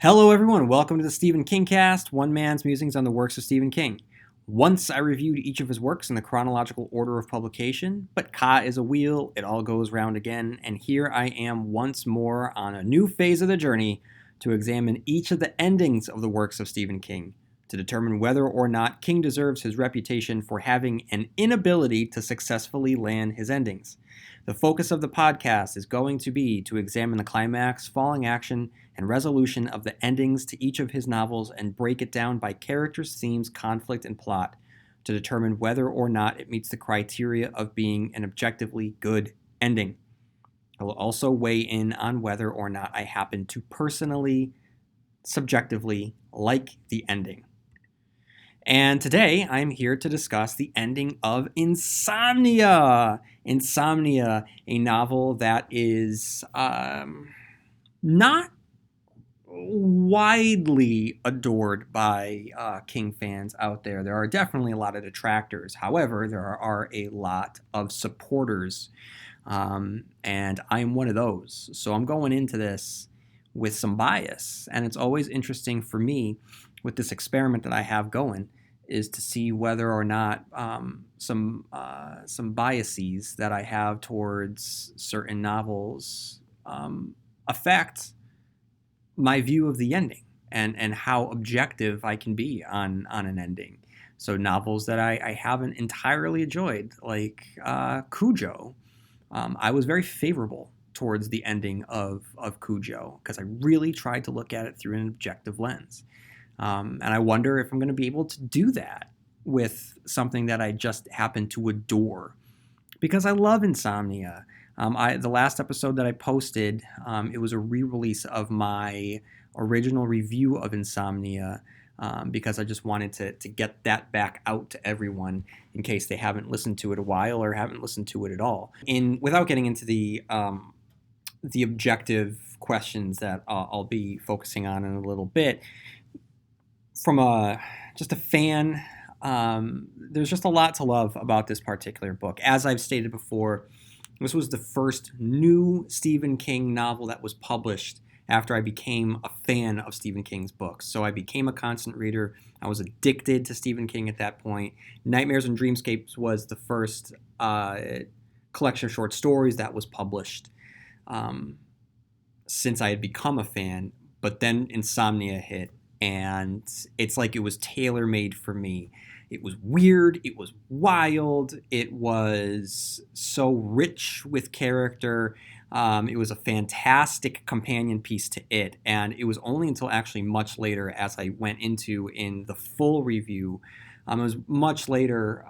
Hello, everyone. Welcome to the Stephen King Cast, one man's musings on the works of Stephen King. Once I reviewed each of his works in the chronological order of publication, but Ka is a wheel, it all goes round again, and here I am once more on a new phase of the journey to examine each of the endings of the works of Stephen King, to determine whether or not King deserves his reputation for having an inability to successfully land his endings. The focus of the podcast is going to be to examine the climax, falling action, and resolution of the endings to each of his novels and break it down by characters, themes, conflict, and plot to determine whether or not it meets the criteria of being an objectively good ending. I will also weigh in on whether or not I happen to personally, subjectively like the ending. And today I'm here to discuss the ending of Insomnia. Insomnia, a novel that is not widely adored by King fans out there. There are definitely a lot of detractors. However, there are a lot of supporters, and I'm one of those. So I'm going into this with some bias, and it's always interesting for me with this experiment that I have going is to see whether or not some biases that I have towards certain novels affect my view of the ending and how objective I can be on an ending. So novels that I haven't entirely enjoyed, like Cujo, I was very favorable towards the ending of Cujo because I really tried to look at it through an objective lens. And I wonder if I'm going to be able to do that with something that I just happen to adore because I love Insomnia. The last episode that I posted, it was a re-release of my original review of Insomnia because I just wanted to get that back out to everyone in case they haven't listened to it a while or haven't listened to it at all. Without getting into the objective questions that I'll be focusing on in a little bit, from just a fan, there's just a lot to love about this particular book. As I've stated before, this was the first new Stephen King novel that was published after I became a fan of Stephen King's books. So I became a constant reader. I was addicted to Stephen King at that point. Nightmares and Dreamscapes was the first collection of short stories that was published since I had become a fan. But then Insomnia hit, and it's like it was tailor-made for me. It was weird, it was wild, it was so rich with character. It was a fantastic companion piece to it, and it was only until actually much later as I went into in the full review. It was much later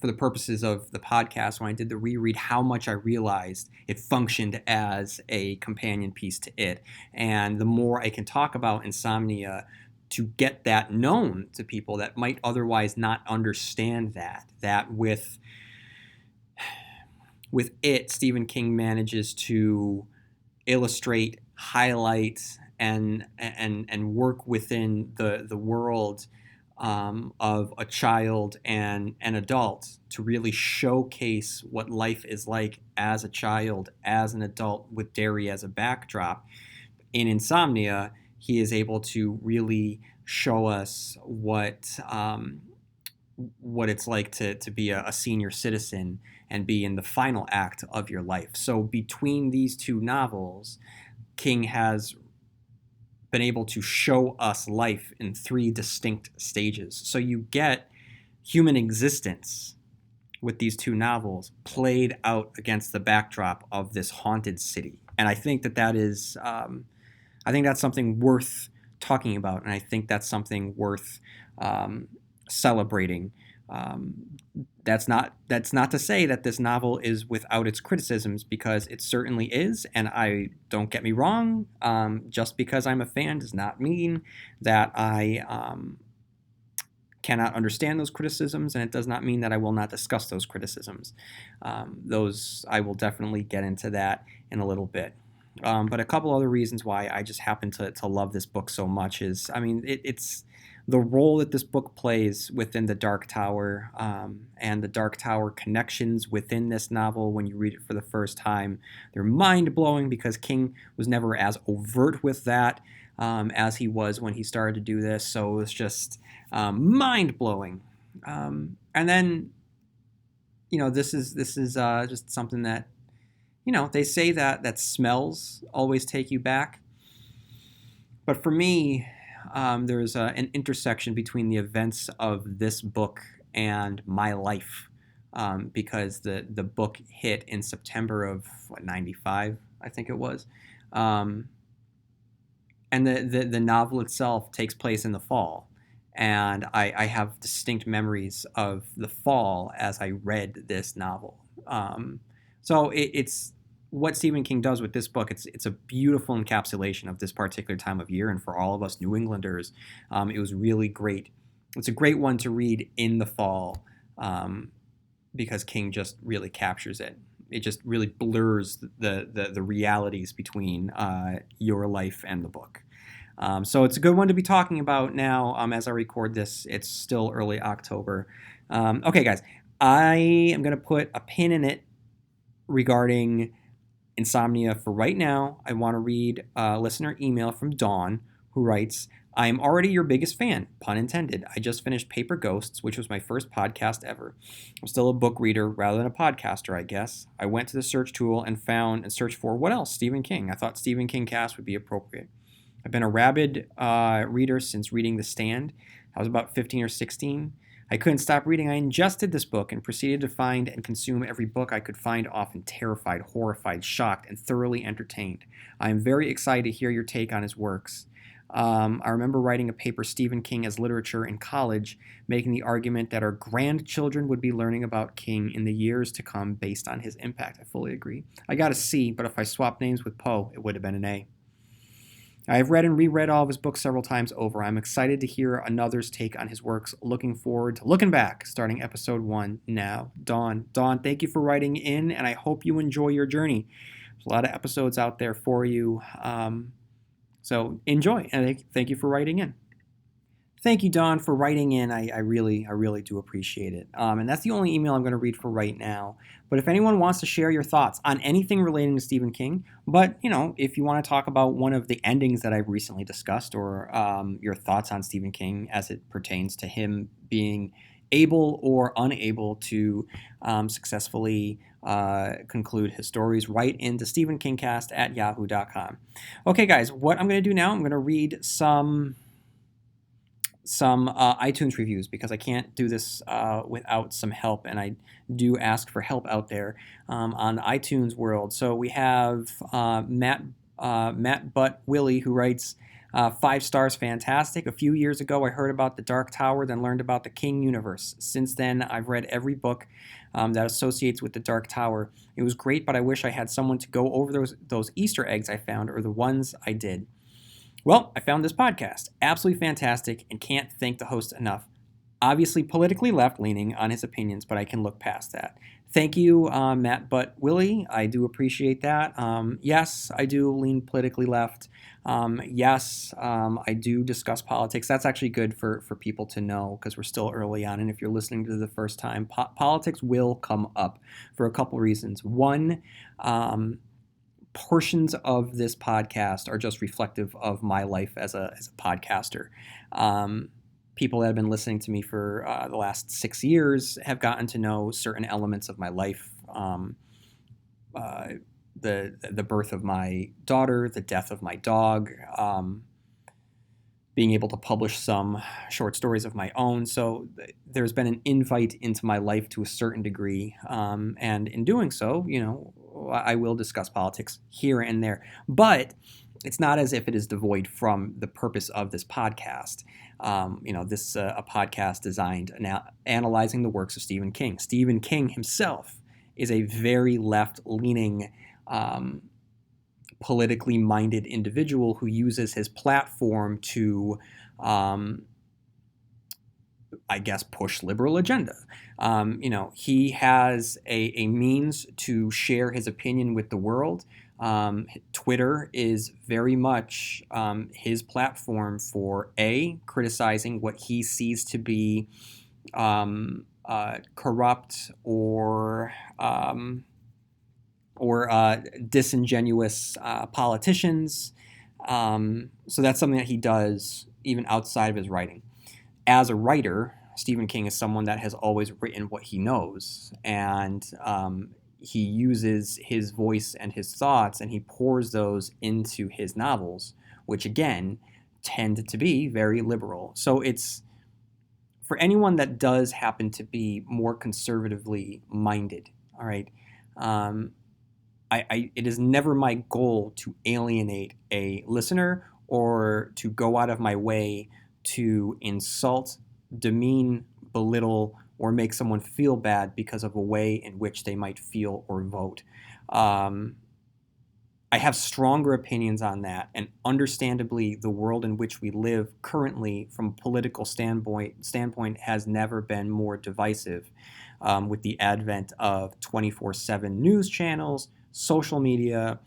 for the purposes of the podcast when I did the reread how much I realized it functioned as a companion piece to it. And the more I can talk about Insomnia to get that known to people that might otherwise not understand that with it, Stephen King manages to illustrate, highlight, and work within the world of a child and an adult to really showcase what life is like as a child, as an adult, with Derry as a backdrop. In Insomnia, he is able to really show us what it's like to be a senior citizen and be in the final act of your life. So between these two novels, King has been able to show us life in three distinct stages. So you get human existence with these two novels played out against the backdrop of this haunted city. And I think that is I think that's something worth talking about, and I think that's something worth celebrating. That's not to say that this novel is without its criticisms, because it certainly is, and I don't get me wrong. Just because I'm a fan does not mean that I cannot understand those criticisms, and it does not mean that I will not discuss those criticisms. Those I will definitely get into that in a little bit. But a couple other reasons why I just happen to love this book so much is, I mean, it's the role that this book plays within the Dark Tower, and the Dark Tower connections within this novel when you read it for the first time. They're mind-blowing because King was never as overt with that. as he was when he started to do this. So it was just mind blowing. And then, this is just something that, they say that smells always take you back. But for me, there's an intersection between the events of this book and my life, because the book hit in September of 95, I think it was. Um, and the novel itself takes place in the fall. And I have distinct memories of the fall as I read this novel. So it's what Stephen King does with this book. It's a beautiful encapsulation of this particular time of year, and for all of us New Englanders, it was really great. It's a great one to read in the fall, because King just really captures it. It just really blurs the realities between your life and the book. So it's a good one to be talking about now, as I record this. It's still early October. Okay, guys, I am going to put a pin in it regarding Insomnia for right now. I want to read a listener email from Dawn, who writes, I am already your biggest fan, pun intended. I just finished Paper Ghosts, which was my first podcast ever. I'm still a book reader rather than a podcaster, I guess. I went to the search tool and searched for, what else? Stephen King. I thought Stephen King cast would be appropriate. I've been a rabid reader since reading The Stand. I was about 15 or 16. I couldn't stop reading. I ingested this book and proceeded to find and consume every book I could find, often terrified, horrified, shocked, and thoroughly entertained. I am very excited to hear your take on his works. I remember writing a paper, Stephen King as Literature, in college, making the argument that our grandchildren would be learning about King in the years to come based on his impact. I fully agree. I got a C, but if I swapped names with Poe, it would have been an A. I have read and reread all of his books several times over. I'm excited to hear another's take on his works. Looking forward to looking back, starting episode 1 now. Dawn, thank you for writing in, and I hope you enjoy your journey. There's a lot of episodes out there for you. So enjoy, and thank you for writing in. Thank you, Dawn, for writing in. I really do appreciate it. And that's the only email I'm going to read for right now. But if anyone wants to share your thoughts on anything relating to Stephen King, but, if you want to talk about one of the endings that I've recently discussed, or your thoughts on Stephen King as it pertains to him being able or unable to successfully conclude his stories, write into StephenKingcast@yahoo.com. Okay, guys, what I'm going to do now, I'm going to read some iTunes reviews, because I can't do this without some help, and I do ask for help out there on the iTunes world. So we have Matt Butt Willie, who writes, 5 stars, fantastic. A few years ago, I heard about the Dark Tower, then learned about the King universe. Since then, I've read every book that associates with the Dark Tower. It was great, but I wish I had someone to go over those Easter eggs I found, or the ones I did. Well, I found this podcast. Absolutely fantastic, and can't thank the host enough. Obviously politically left-leaning on his opinions, but I can look past that. Thank you, Matt Butt Willie. I do appreciate that. Yes, I do lean politically left. Yes, I do discuss politics. That's actually good for people to know, because we're still early on. And if you're listening to the first time, politics will come up for a couple reasons. One, portions of this podcast are just reflective of my life as a podcaster. People that have been listening to me for the last 6 years have gotten to know certain elements of my life. The birth of my daughter, the death of my dog, being able to publish some short stories of my own. So there's been an invite into my life to a certain degree. And in doing so, I will discuss politics here and there. But it's not as if it is devoid from the purpose of this podcast. This is a podcast designed analyzing the works of Stephen King. Stephen King himself is a very left-leaning, politically minded individual who uses his platform to, push liberal agenda. He has a means to share his opinion with the world. Twitter is very much his platform for criticizing what he sees to be corrupt or disingenuous politicians, So that's something that he does even outside of his writing. As a writer, Stephen King is someone that has always written what he knows, and he uses his voice and his thoughts, and he pours those into his novels, which again tend to be very liberal. So it's for anyone that does happen to be more conservatively minded. All right, um, it is never my goal to alienate a listener or to go out of my way to insult, demean, belittle, or make someone feel bad because of a way in which they might feel or vote. Um, I have stronger opinions on that, and understandably, the world in which we live currently, from a political standpoint has never been more divisive. With the advent of 24/7 news channels, social media,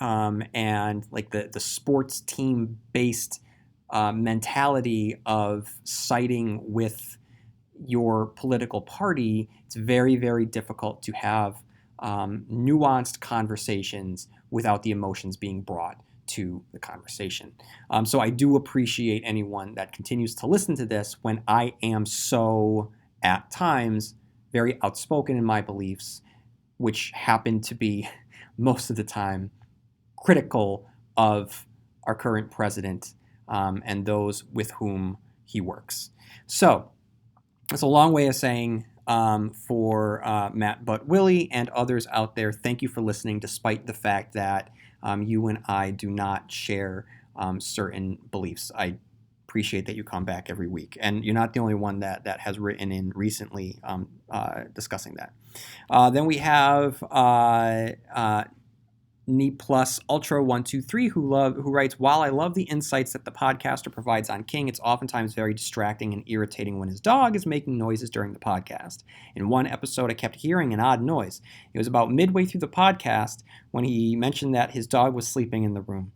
and like the sports team based mentality of siding with your political party, it's very, very difficult to have nuanced conversations without the emotions being brought to the conversation. So I do appreciate anyone that continues to listen to this when I am so, at times, very outspoken in my beliefs, which happen to be most of the time critical of our current president and those with whom he works. So it's a long way of saying for Matt But Willie and others out there, thank you for listening, despite the fact that you and I do not share certain beliefs. I appreciate that you come back every week, and you're not the only one that has written in recently discussing that. Then we have Knee Plus Ultra 123 who writes, while I love the insights that the podcaster provides on King, it's oftentimes very distracting and irritating when his dog is making noises during the podcast. In one episode, I kept hearing an odd noise. It was about midway through the podcast when he mentioned that his dog was sleeping in the room.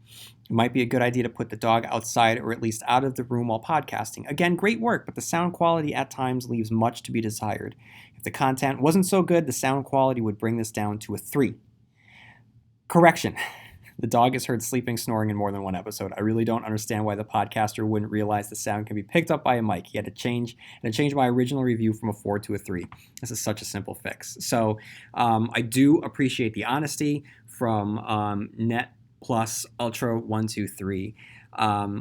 It might be a good idea to put the dog outside or at least out of the room while podcasting. Again, great work, but the sound quality at times leaves much to be desired. If the content wasn't so good, the sound quality would bring this down to a 3. Correction. The dog is heard sleeping, snoring in more than one episode. I really don't understand why the podcaster wouldn't realize the sound can be picked up by a mic. He had to change my original review from a 4 to a 3. This is such a simple fix. So I do appreciate the honesty from Net Plus Ultra 123,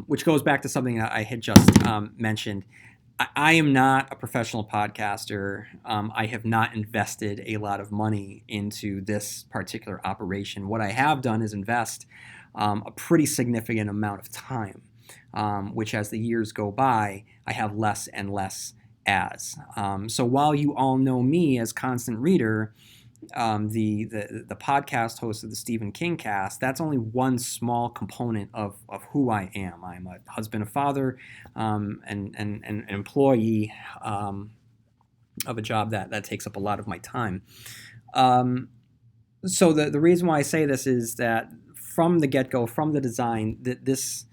which goes back to something that I had just mentioned. I am not a professional podcaster. I have not invested a lot of money into this particular operation. What I have done is invest a pretty significant amount of time, which as the years go by, I have less and less as. So while you all know me as Constant Reader, the podcast host of the Stephen King cast, that's only one small component of who I am. I'm a husband, a father, and an employee of a job that takes up a lot of my time. So the reason why I say this is that from the get-go, from the design, that this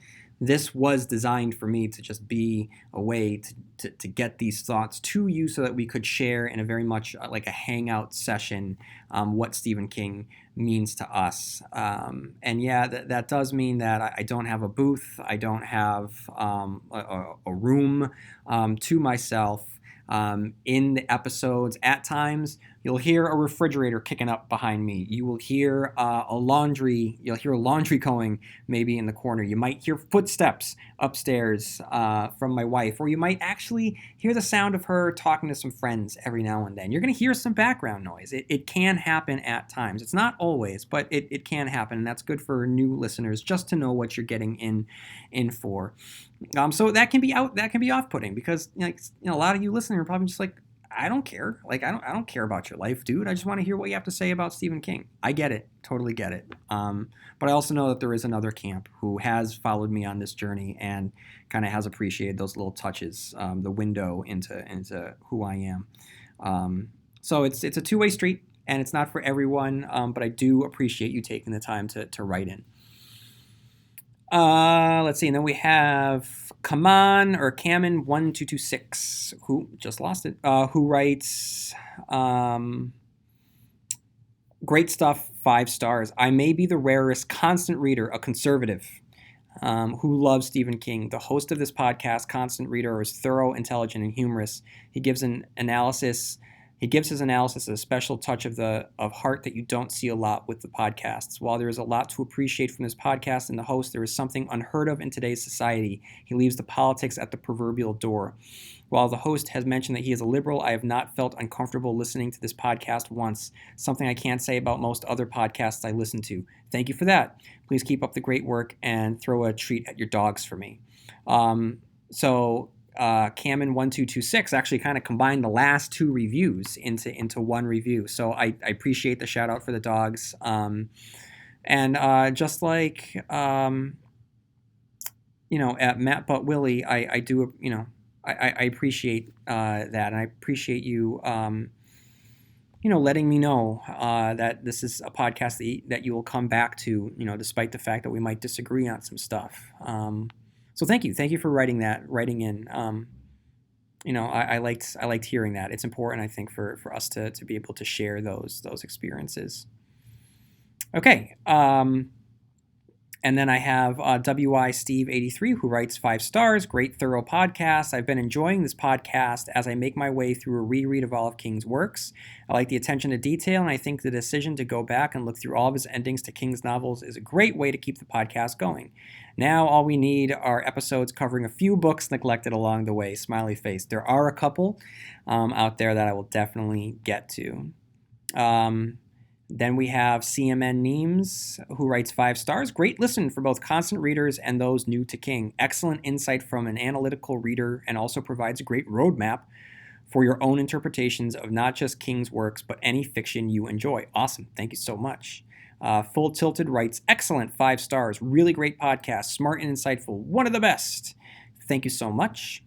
was designed for me to just be a way to get these thoughts to you so that we could share in a very much like a hangout session what Stephen King means to us. And yeah, that does mean that I don't have a booth. I don't have a room to myself. In the episodes, at times, you'll hear a refrigerator kicking up behind me. You will hear you'll hear laundry going maybe in the corner. You might hear footsteps upstairs from my wife, or you might actually hear the sound of her talking to some friends every now and then. You're going to hear some background noise. It can happen at times. It's not always, but it can happen, and that's good for new listeners just to know what you're getting in for. So that can be off-putting because a lot of you listening are probably just like, I don't care. Like I don't care about your life, dude. I just want to hear what you have to say about Stephen King. I get it, totally get it. But I also know that there is another camp who has followed me on this journey and kind of has appreciated those little touches, the window into who I am. So it's a two-way street, and it's not for everyone. But I do appreciate you taking the time to write in. Let's see, and then we have Kaman1226, who just lost it, who writes, great stuff, 5 stars. I may be the rarest constant reader, a conservative. who loves Stephen King. The host of this podcast, Constant Reader, is thorough, intelligent, and humorous. He gives his analysis a special touch of heart that you don't see a lot with the podcasts. While there is a lot to appreciate from this podcast and the host, there is something unheard of in today's society. He leaves the politics at the proverbial door. While the host has mentioned that he is a liberal, I have not felt uncomfortable listening to this podcast once, something I can't say about most other podcasts I listen to. Thank you for that. Please keep up the great work and throw a treat at your dogs for me. Cammon1226 actually kind of combined the last two reviews into one review. So I appreciate the shout out for the dogs. Just like, at Matt But Willie, I do, I appreciate that, and I appreciate you, letting me know that this is a podcast that you will come back to, despite the fact that we might disagree on some stuff. So thank you for writing in. I liked hearing that. It's important, I think, for us to be able to share those experiences. Okay. And then I have WI Steve 83, who writes 5 stars. Great, thorough podcast. I've been enjoying this podcast as I make my way through a reread of all of King's works. I like the attention to detail, and I think the decision to go back and look through all of his endings to King's novels is a great way to keep the podcast going. Now all we need are episodes covering a few books neglected along the way. Smiley face. There are a couple out there that I will definitely get to. Then we have CMN Neems, who writes 5 stars. Great listen for both constant readers and those new to King. Excellent insight from an analytical reader, and also provides a great roadmap for your own interpretations of not just King's works, but any fiction you enjoy. Awesome. Thank you so much. Full Tilted writes, excellent, 5 stars. Really great podcast. Smart and insightful. One of the best. Thank you so much.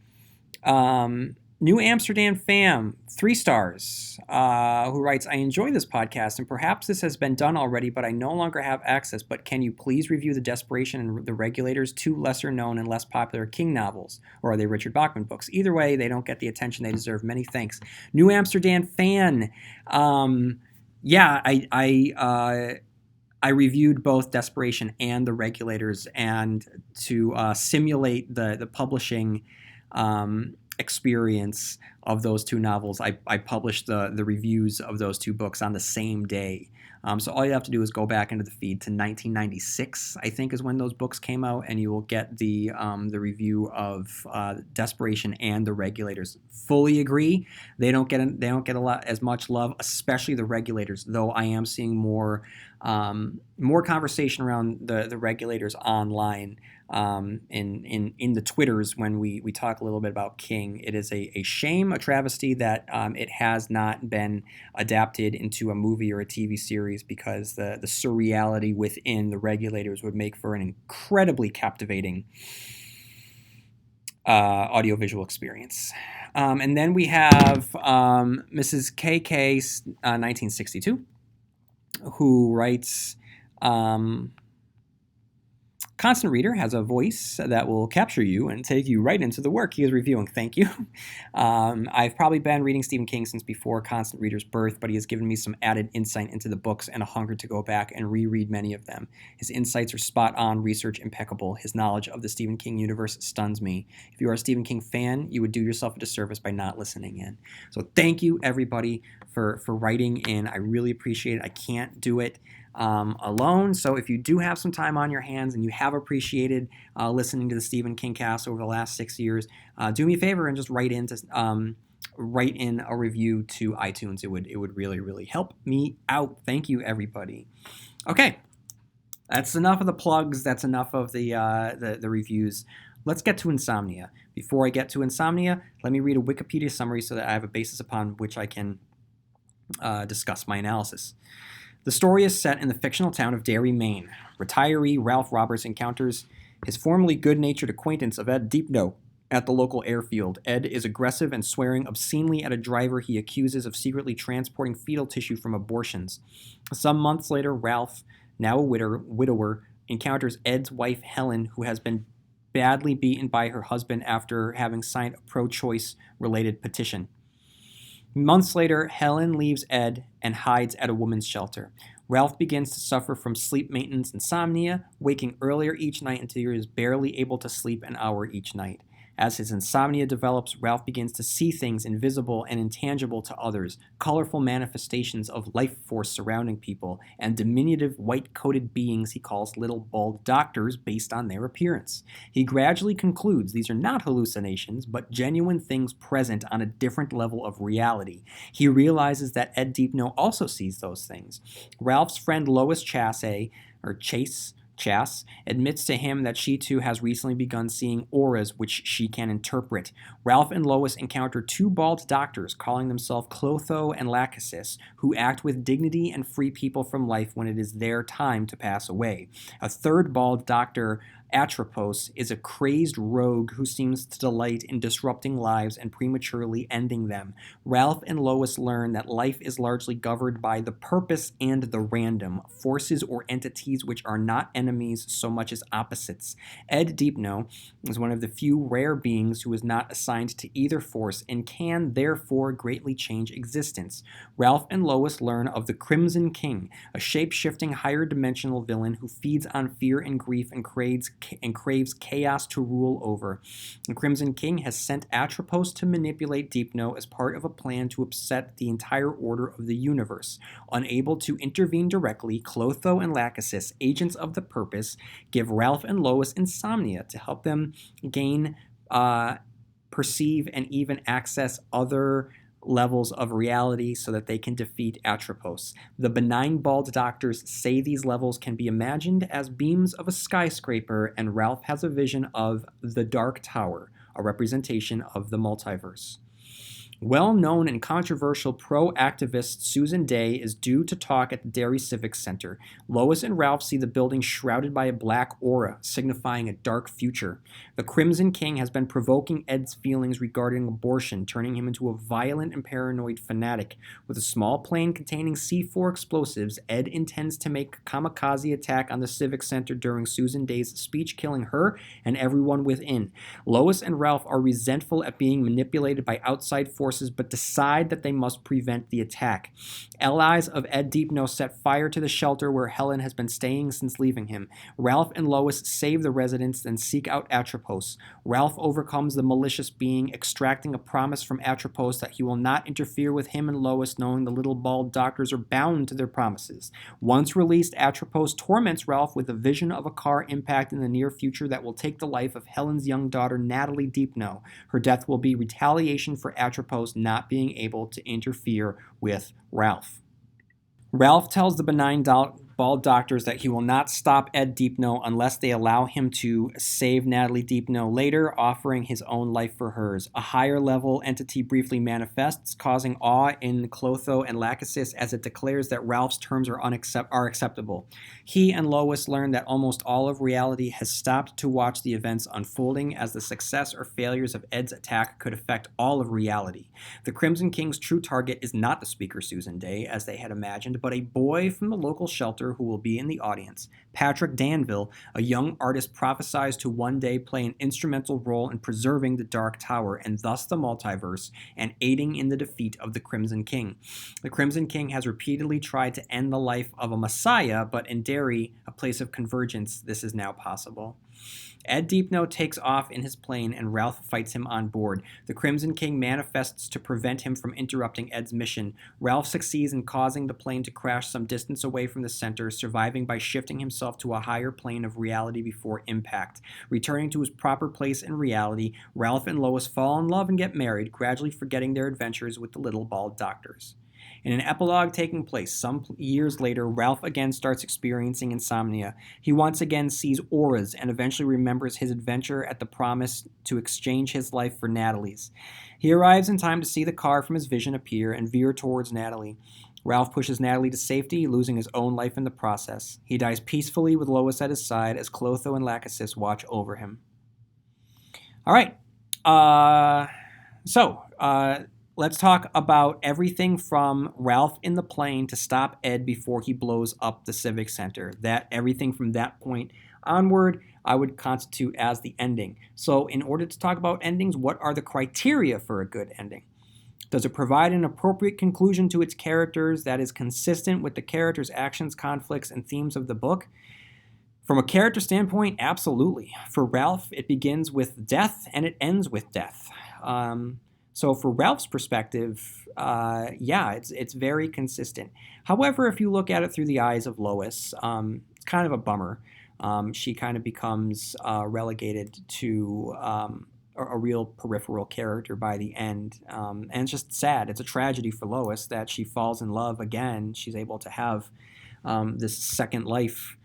New Amsterdam Fam, 3 stars, who writes, I enjoy this podcast, and perhaps this has been done already, but I no longer have access. But can you please review The Desperation and The Regulators, 2 lesser known and less popular King novels? Or are they Richard Bachman books? Either way, they don't get the attention they deserve. Many thanks. New Amsterdam Fan. I reviewed both Desperation and The Regulators, and to simulate the publishing experience of those 2 novels, I published the reviews of those 2 books on the same day. So all you have to do is go back into the feed to 1996, I think, is when those books came out, and you will get the review of Desperation and The Regulators. Fully agree. They don't get a lot as much love, especially The Regulators. Though I am seeing more conversation around the Regulators online. In the Twitters when we talk a little bit about King. It is a shame, a travesty that it has not been adapted into a movie or a TV series, because the surreality within the Regulators would make for an incredibly captivating audiovisual experience. And then we have Mrs. KK 1962, who writes, Constant Reader has a voice that will capture you and take you right into the work he is reviewing. Thank you. I've probably been reading Stephen King since before Constant Reader's birth, but he has given me some added insight into the books and a hunger to go back and reread many of them. His insights are spot on, research impeccable. His knowledge of the Stephen King universe stuns me. If you are a Stephen King fan, you would do yourself a disservice by not listening in. So thank you, everybody, for writing in. I really appreciate it. I can't do it alone. So if you do have some time on your hands and you have appreciated listening to the Stephen King cast over the last 6 years, do me a favor and just write in a review to iTunes. It would really, really help me out. Thank you, everybody. Okay, that's enough of the plugs. That's enough of the reviews. Let's get to Insomnia. Before I get to Insomnia, let me read a Wikipedia summary so that I have a basis upon which I can discuss my analysis. The story is set in the fictional town of Derry, Maine. Retiree Ralph Roberts encounters his formerly good-natured acquaintance of Ed Deepno at the local airfield. Ed is aggressive and swearing obscenely at a driver he accuses of secretly transporting fetal tissue from abortions. Some months later, Ralph, now a widower, encounters Ed's wife Helen, who has been badly beaten by her husband after having signed a pro-choice related petition. Months later, Helen leaves Ed and hides at a women's shelter. Ralph begins to suffer from sleep maintenance insomnia, waking earlier each night until he is barely able to sleep an hour each night. As his insomnia develops, Ralph begins to see things invisible and intangible to others, colorful manifestations of life force surrounding people, and diminutive white-coated beings he calls little bald doctors based on their appearance. He gradually concludes these are not hallucinations, but genuine things present on a different level of reality. He realizes that Ed Deepno also sees those things. Ralph's friend Lois Chase admits to him that she too has recently begun seeing auras which she can interpret. Ralph and Lois encounter two bald doctors calling themselves Clotho and Lachesis, who act with dignity and free people from life when it is their time to pass away. A third bald doctor, Atropos, is a crazed rogue who seems to delight in disrupting lives and prematurely ending them. Ralph and Lois learn that life is largely governed by the purpose and the random, forces or entities which are not enemies so much as opposites. Ed Deepno is one of the few rare beings who is not assigned to either force and can therefore greatly change existence. Ralph and Lois learn of the Crimson King, a shape-shifting higher dimensional villain who feeds on fear and grief and craves chaos to rule over. The Crimson King has sent Atropos to manipulate Deepno as part of a plan to upset the entire order of the universe. Unable to intervene directly, Clotho and Lachesis, agents of the purpose, give Ralph and Lois insomnia to help them gain, perceive, and even access other levels of reality so that they can defeat Atropos. The benign bald doctors say these levels can be imagined as beams of a skyscraper, and Ralph has a vision of the Dark Tower, a representation of the multiverse. Well-known and controversial pro-activist Susan Day is due to talk at the Derry Civic Center. Lois and Ralph see the building shrouded by a black aura, signifying a dark future. The Crimson King has been provoking Ed's feelings regarding abortion, turning him into a violent and paranoid fanatic. With a small plane containing C4 explosives, Ed intends to make a kamikaze attack on the Civic Center during Susan Day's speech, killing her and everyone within. Lois and Ralph are resentful at being manipulated by outside forces, but decide that they must prevent the attack. Allies of Ed Deepno set fire to the shelter where Helen has been staying since leaving him. Ralph and Lois save the residents, then seek out Atropos. Ralph overcomes the malicious being, extracting a promise from Atropos that he will not interfere with him and Lois, knowing the little bald doctors are bound to their promises. Once released, Atropos torments Ralph with a vision of a car impact in the near future that will take the life of Helen's young daughter, Natalie Deepno. Her death will be retaliation for Atropos not being able to interfere with Ralph. Ralph tells the benign bald doctors that he will not stop Ed Deepno unless they allow him to save Natalie Deepno later, offering his own life for hers. A higher level entity briefly manifests, causing awe in Clotho and Lachesis as it declares that Ralph's terms are acceptable. He and Lois learn that almost all of reality has stopped to watch the events unfolding, as the success or failures of Ed's attack could affect all of reality. The Crimson King's true target is not the speaker Susan Day, as they had imagined, but a boy from the local shelter who will be in the audience. Patrick Danville, a young artist, prophesies to one day play an instrumental role in preserving the Dark Tower and thus the multiverse, and aiding in the defeat of the Crimson King. The Crimson King has repeatedly tried to end the life of a Messiah, but in Derry, a place of convergence, this is now possible. Ed Deepno takes off in his plane and Ralph fights him on board. The Crimson King manifests to prevent him from interrupting Ed's mission. Ralph succeeds in causing the plane to crash some distance away from the center, surviving by shifting himself to a higher plane of reality before impact. Returning to his proper place in reality, Ralph and Lois fall in love and get married, gradually forgetting their adventures with the little bald doctors. In an epilogue taking place some years later, Ralph again starts experiencing insomnia. He once again sees auras and eventually remembers his adventure at the promise to exchange his life for Natalie's. He arrives in time to see the car from his vision appear and veer towards Natalie. Ralph pushes Natalie to safety, losing his own life in the process. He dies peacefully with Lois at his side as Clotho and Lachesis watch over him. All right. Let's talk about everything from Ralph in the plane to stop Ed before he blows up the Civic Center. Everything from that point onward, I would constitute as the ending. So in order to talk about endings, what are the criteria for a good ending? Does it provide an appropriate conclusion to its characters that is consistent with the characters' actions, conflicts, and themes of the book? From a character standpoint, absolutely. For Ralph, it begins with death and it ends with death. So for Ralph's perspective, yeah, it's very consistent. However, if you look at it through the eyes of Lois, it's kind of a bummer. She kind of becomes relegated to a real peripheral character by the end. And it's just sad. It's a tragedy for Lois that she falls in love again. She's able to have this second life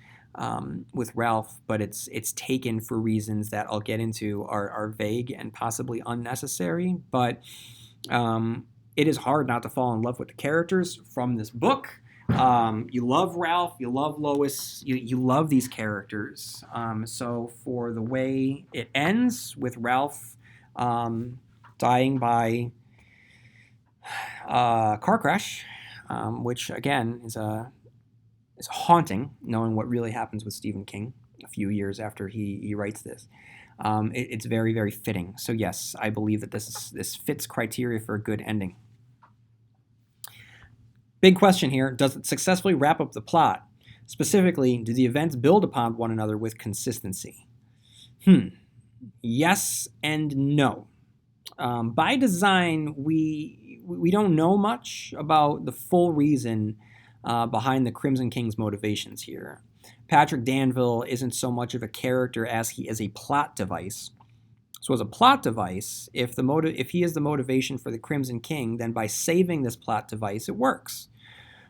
with Ralph, but it's taken for reasons that I'll get into are vague and possibly unnecessary. But it is hard not to fall in love with the characters from this book. You love Ralph, you love Lois, you love these characters. So for the way it ends with Ralph dying by car crash, which again is haunting, knowing what really happens with Stephen King a few years after he writes this. It's very, very fitting. So yes, I believe that this fits criteria for a good ending. Big question here, does it successfully wrap up the plot? Specifically, do the events build upon one another with consistency? Yes and no. By design, we don't know much about the full reason behind the Crimson King's motivations here. Patrick Danville isn't so much of a character as he is a plot device. So as a plot device, if he is the motivation for the Crimson King, then by saving this plot device, it works.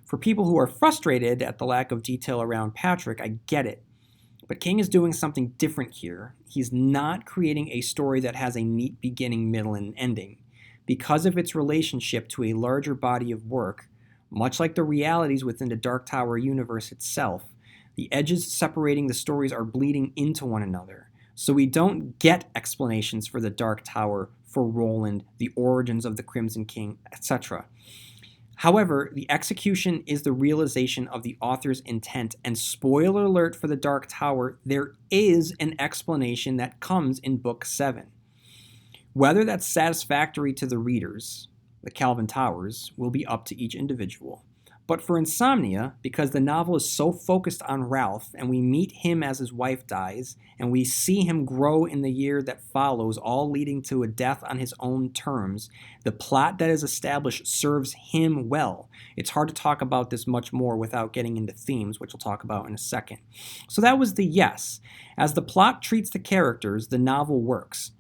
For people who are frustrated at the lack of detail around Patrick, I get it. But King is doing something different here. He's not creating a story that has a neat beginning, middle, and ending. Because of its relationship to a larger body of work, much like the realities within the Dark Tower universe itself, the edges separating the stories are bleeding into one another. So we don't get explanations for the Dark Tower, for Roland, the origins of the Crimson King, etc. However, the execution is the realization of the author's intent, and spoiler alert for the Dark Tower, there is an explanation that comes in Book 7. Whether that's satisfactory to the readers, the Calvin Towers, will be up to each individual. But for Insomnia, because the novel is so focused on Ralph, and we meet him as his wife dies, and we see him grow in the year that follows, all leading to a death on his own terms, the plot that is established serves him well. It's hard to talk about this much more without getting into themes, which we'll talk about in a second. So that was the yes. As the plot treats the characters, the novel works.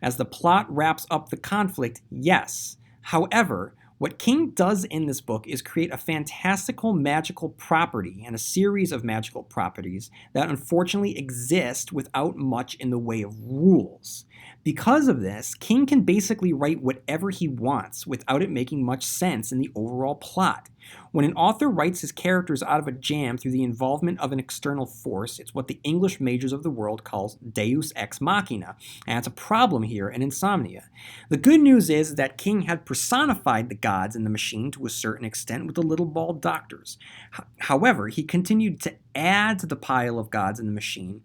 As the plot wraps up the conflict, yes. However, what King does in this book is create a fantastical magical property and a series of magical properties that unfortunately exist without much in the way of rules. Because of this, King can basically write whatever he wants without it making much sense in the overall plot. When an author writes his characters out of a jam through the involvement of an external force, it's what the English majors of the world calls deus ex machina, and it's a problem here in Insomnia. The good news is that King had personified the gods in the machine to a certain extent with the little bald doctors. However, he continued to add to the pile of gods in the machine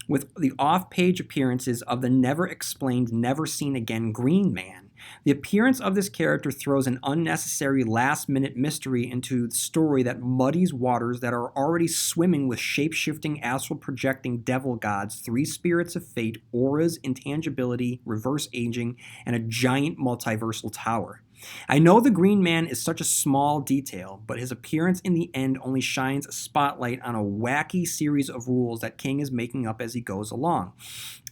with the off-page appearances of the never-explained, never-seen-again Green Man. The appearance of this character throws an unnecessary last-minute mystery into the story that muddies waters that are already swimming with shape-shifting, astral-projecting devil gods, three spirits of fate, auras, intangibility, reverse aging, and a giant multiversal tower. I know the Green Man is such a small detail, but his appearance in the end only shines a spotlight on a wacky series of rules that King is making up as he goes along.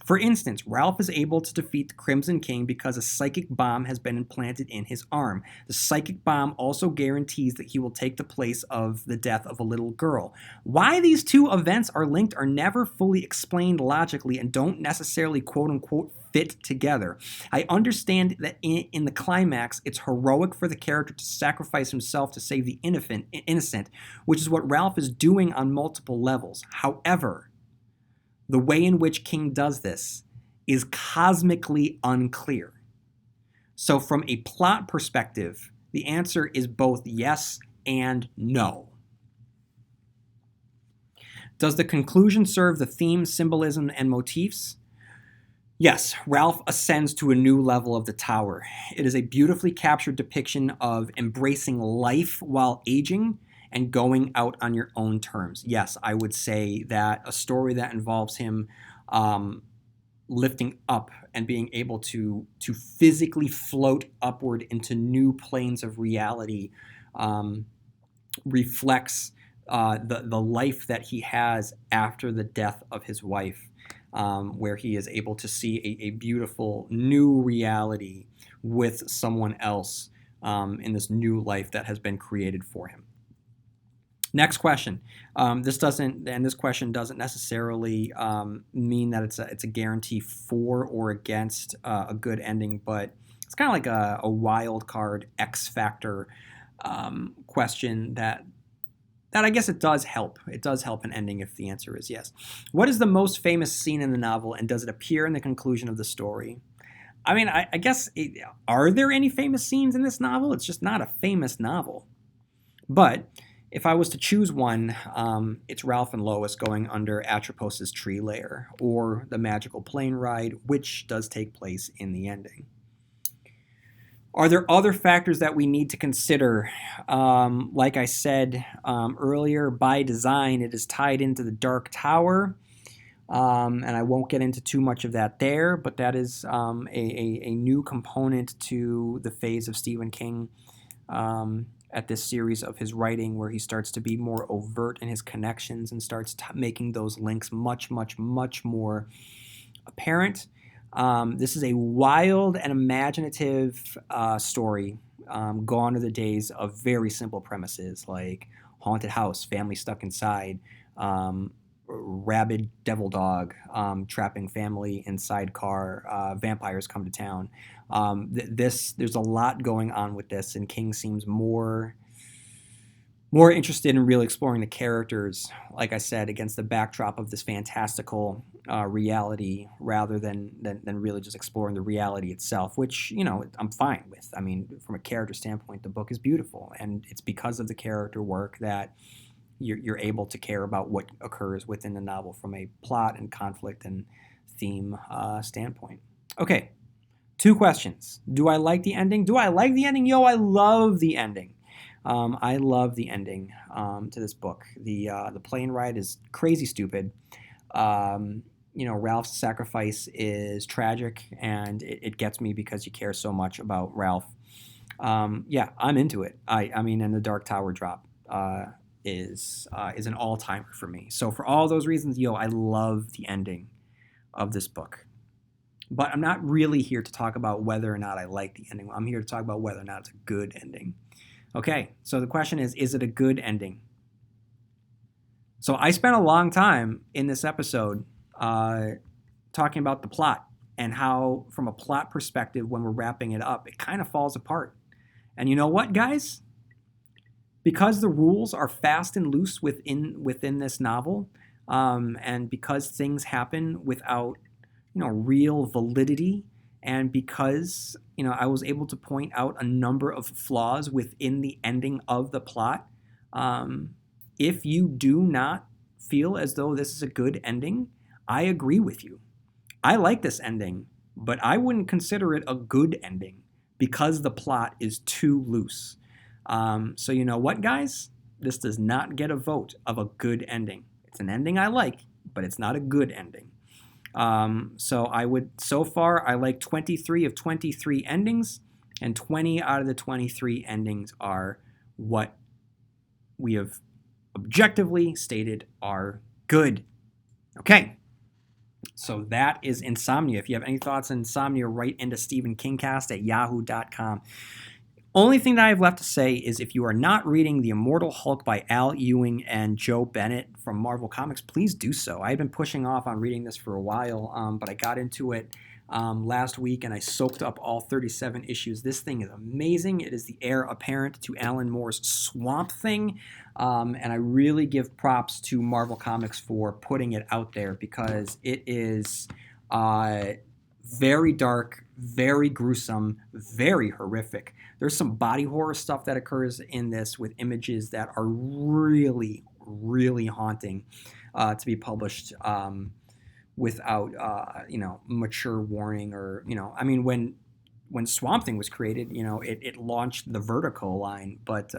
For instance, Ralph is able to defeat the Crimson King because a psychic bomb has been implanted in his arm. The psychic bomb also guarantees that he will take the place of the death of a little girl. Why these two events are linked are never fully explained logically and don't necessarily quote-unquote fit together. I understand that in the climax, it's heroic for the character to sacrifice himself to save the innocent, which is what Ralph is doing on multiple levels. However, the way in which King does this is cosmically unclear. So from a plot perspective, the answer is both yes and no. Does the conclusion serve the theme, symbolism, and motifs? Yes, Ralph ascends to a new level of the tower. It is a beautifully captured depiction of embracing life while aging and going out on your own terms. Yes, I would say that a story that involves him um, lifting up and being able to physically float upward into new planes of reality um, reflects the life that he has after the death of his wife, where he is able to see a beautiful new reality with someone else in this new life that has been created for him. Next question. This question doesn't necessarily mean that it's a guarantee for or against a good ending, but it's kind of like a wild card X factor question that I guess it does help. It does help an ending if the answer is yes. What is the most famous scene in the novel, and does it appear in the conclusion of the story? I mean, I guess, are there any famous scenes in this novel? It's just not a famous novel. But if I was to choose one, it's Ralph and Lois going under Atropos's tree lair, or the magical plane ride, which does take place in the ending. Are there other factors that we need to consider? Like I said earlier, by design, it is tied into the Dark Tower. And I won't get into too much of that there, but that is a new component to the phase of Stephen King at this series of his writing, where he starts to be more overt in his connections and starts making those links much, much, much more apparent. This is a wild and imaginative story. Gone are the days of very simple premises like haunted house, family stuck inside, rabid devil dog trapping family inside car, vampires come to town. There's a lot going on with this, and King seems more interested in really exploring the characters, like I said, against the backdrop of this fantastical reality, rather than really just exploring the reality itself, which, I'm fine with. I mean, from a character standpoint, the book is beautiful, and it's because of the character work that you're able to care about what occurs within the novel from a plot and conflict and theme standpoint. Okay, two questions. Do I like the ending? Do I like the ending? Yo, I love the ending. I love the ending to this book. The plane ride is crazy stupid. Ralph's sacrifice is tragic, and it gets me because you care so much about Ralph. Yeah, I'm into it. I mean, and the Dark Tower drop is an all timer for me. So for all those reasons, I love the ending of this book. But I'm not really here to talk about whether or not I like the ending. I'm here to talk about whether or not it's a good ending. Okay, so the question is it a good ending? So I spent a long time in this episode talking about the plot and how, from a plot perspective, when we're wrapping it up, it kind of falls apart. And you know what, guys? Because the rules are fast and loose within this novel, and because things happen without real validity, and because I was able to point out a number of flaws within the ending of the plot. If you do not feel as though this is a good ending, I agree with you. I like this ending, but I wouldn't consider it a good ending because the plot is too loose. So you know what, guys? This does not get a vote of a good ending. It's an ending I like, but it's not a good ending. So far, I like 23 of 23 endings, and 20 out of the 23 endings are what we have objectively stated are good. Okay. So that is Insomnia. If you have any thoughts on Insomnia, write into StephenKingcast@yahoo.com. Only thing that I have left to say is, if you are not reading The Immortal Hulk by Al Ewing and Joe Bennett from Marvel Comics, please do so. I had been pushing off on reading this for a while, but I got into it last week, and I soaked up all 37 issues. This thing is amazing. It is the heir apparent to Alan Moore's Swamp Thing, and I really give props to Marvel Comics for putting it out there, because it is very dark, very gruesome, very horrific. There's some body horror stuff that occurs in this with images that are really, really haunting to be published without mature warning, or I mean, when Swamp Thing was created, it launched the Vertigo line, but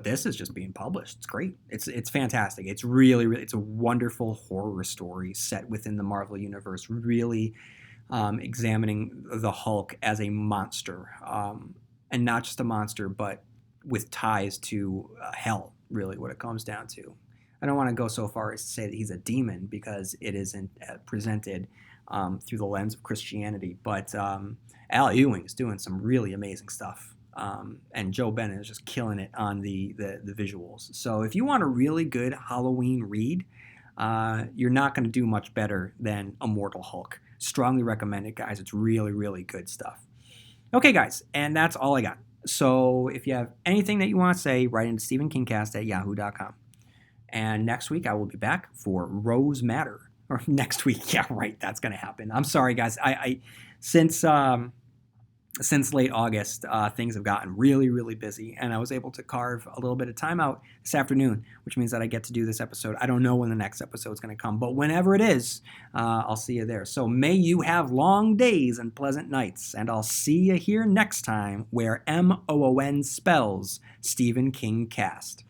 this is just being published. It's great. It's fantastic. It's really, really, it's a wonderful horror story set within the Marvel universe, really examining the Hulk as a monster, and not just a monster, but with ties to hell. Really, what it comes down to. I don't want to go so far as to say that he's a demon, because it isn't presented through the lens of Christianity. But Al Ewing is doing some really amazing stuff. And Joe Bennett is just killing it on the visuals. So if you want a really good Halloween read, you're not going to do much better than Immortal Hulk. Strongly recommend it, guys. It's really, really good stuff. Okay, guys, and that's all I got. So if you have anything that you want to say, write into StephenKingcast@yahoo.com. And next week I will be back for Rose Matter. Or next week, yeah, right, that's going to happen. I'm sorry, guys. I since late August, things have gotten really, really busy, and I was able to carve a little bit of time out this afternoon, which means that I get to do this episode. I don't know when the next episode is going to come, but whenever it is, I'll see you there. So may you have long days and pleasant nights, and I'll see you here next time where MOON spells Stephen King Cast.